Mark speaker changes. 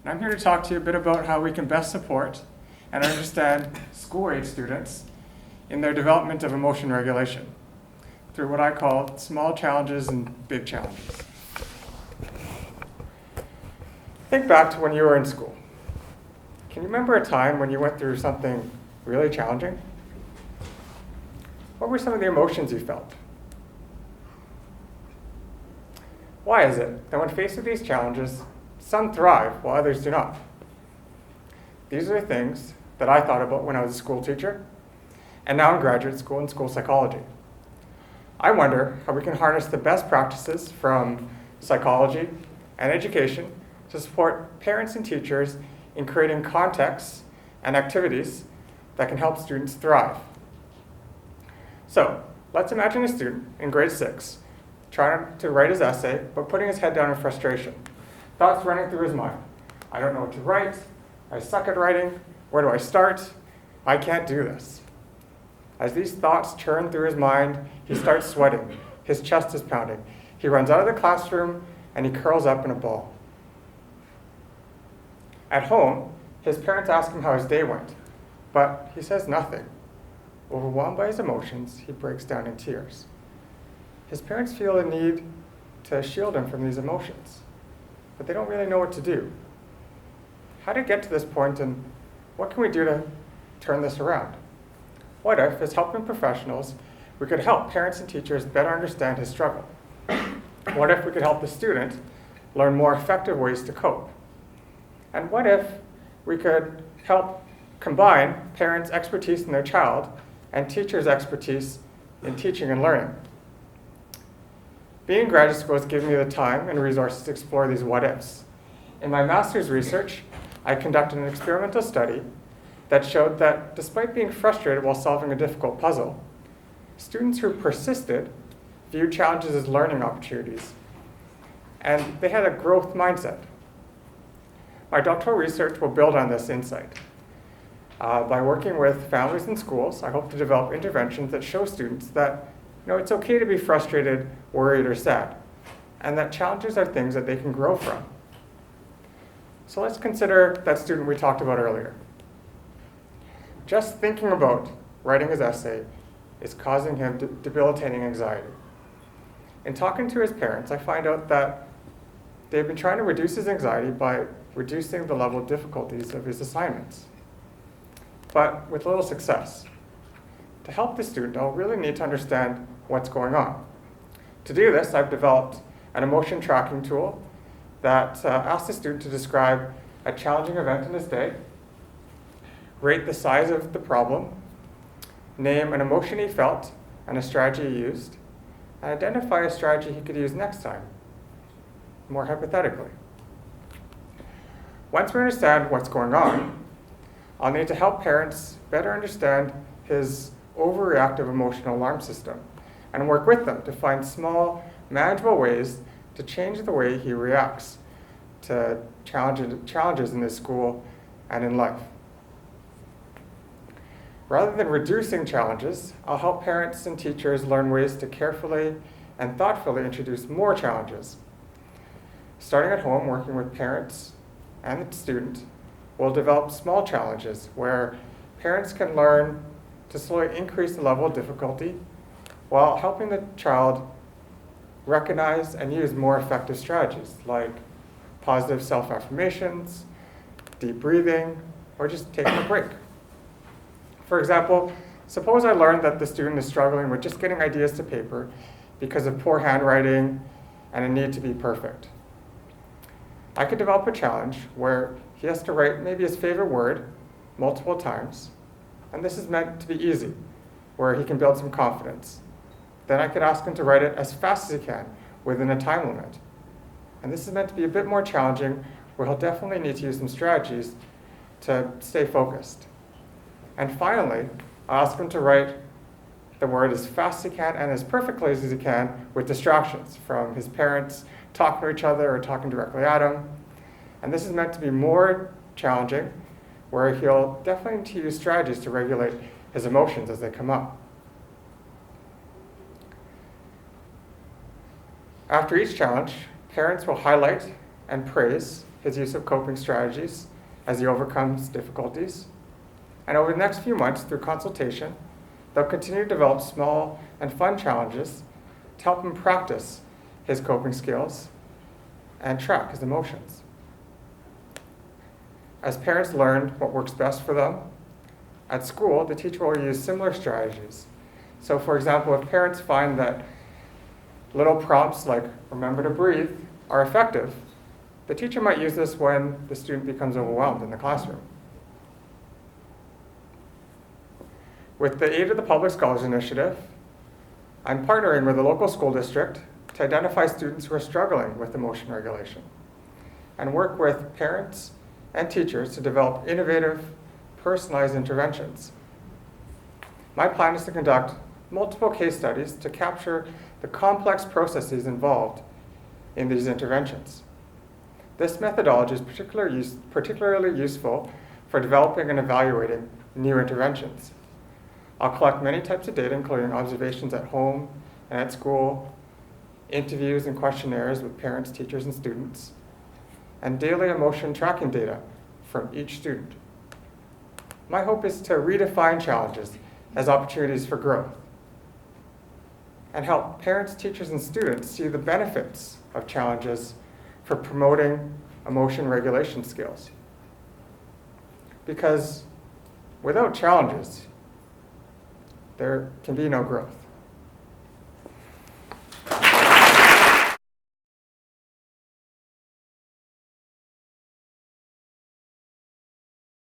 Speaker 1: and I'm here to talk to you a bit about how we can best support and understand school-age students in their development of emotion regulation through what I call small challenges and big challenges. Think back to when you were in school. Can you remember a time when you went through something really challenging? What were some of the emotions you felt? Why is it that when faced with these challenges, some thrive while others do not? These are the things that I thought about when I was a school teacher, and now in graduate school in school psychology. I wonder how we can harness the best practices from psychology and education to support parents and teachers in creating contexts and activities that can help students thrive. So, let's imagine a student in grade 6 trying to write his essay, but putting his head down in frustration. Thoughts running through his mind. I don't know what to write. I suck at writing. Where do I start? I can't do this. As these thoughts churn through his mind, he starts sweating. His chest is pounding. He runs out of the classroom and he curls up in a ball. At home, his parents ask him how his day went, but he says nothing. Overwhelmed by his emotions, he breaks down in tears. His parents feel a need to shield him from these emotions, but they don't really know what to do. How to get to this point, and what can we do to turn this around? What if, as helping professionals, we could help parents and teachers better understand his struggle? What if we could help the student learn more effective ways to cope? And what if we could help combine parents' expertise in their child and teachers' expertise in teaching and learning? Being in graduate school has given me the time and resources to explore these what-ifs. In my master's research, I conducted an experimental study that showed that despite being frustrated while solving a difficult puzzle, students who persisted viewed challenges as learning opportunities, and they had a growth mindset. My doctoral research will build on this insight. By working with families and schools, I hope to develop interventions that show students that it's okay to be frustrated, worried, or sad, and that challenges are things that they can grow from. So let's consider that student we talked about earlier. Just thinking about writing his essay is causing him debilitating anxiety. In talking to his parents, I find out that they've been trying to reduce his anxiety by reducing the level of difficulties of his assignments, but with little success. To help the student, I'll really need to understand what's going on. To do this, I've developed an emotion tracking tool that asks the student to describe a challenging event in his day, rate the size of the problem, name an emotion he felt and a strategy he used, and identify a strategy he could use next time, more hypothetically. Once we understand what's going on, I'll need to help parents better understand his overreactive emotional alarm system and work with them to find small, manageable ways to change the way he reacts to challenges in his school and in life. Rather than reducing challenges, I'll help parents and teachers learn ways to carefully and thoughtfully introduce more challenges. Starting at home, working with parents and the student, we'll develop small challenges where parents can learn to slowly increase the level of difficulty while helping the child recognize and use more effective strategies like positive self-affirmations, deep breathing, or just taking a break. For example, suppose I learned that the student is struggling with just getting ideas to paper because of poor handwriting and a need to be perfect. I could develop a challenge where he has to write maybe his favorite word multiple times, and this is meant to be easy, where he can build some confidence. Then I could ask him to write it as fast as he can within a time limit. And this is meant to be a bit more challenging, where he'll definitely need to use some strategies to stay focused. And finally, I'll ask him to write the word as fast as he can and as perfectly as he can with distractions from his parents talking to each other or talking directly at him. And this is meant to be more challenging, where he'll definitely need to use strategies to regulate his emotions as they come up. After each challenge, parents will highlight and praise his use of coping strategies as he overcomes difficulties. And over the next few months, through consultation, they'll continue to develop small and fun challenges to help him practice his coping skills and track his emotions. As parents learn what works best for them, at school, the teacher will use similar strategies. So for example, if parents find that little prompts like remember to breathe are effective, the teacher might use this when the student becomes overwhelmed in the classroom. With the aid of the Public Scholars Initiative, I'm partnering with the local school district to identify students who are struggling with emotion regulation and work with parents and teachers to develop innovative, personalized interventions. My plan is to conduct multiple case studies to capture the complex processes involved in these interventions. This methodology is particularly useful for developing and evaluating new interventions. I'll collect many types of data, including observations at home and at school, interviews and questionnaires with parents, teachers, and students, and daily emotion tracking data from each student. My hope is to redefine challenges as opportunities for growth and help parents, teachers, and students see the benefits of challenges for promoting emotion regulation skills. Because without challenges, there can be no growth.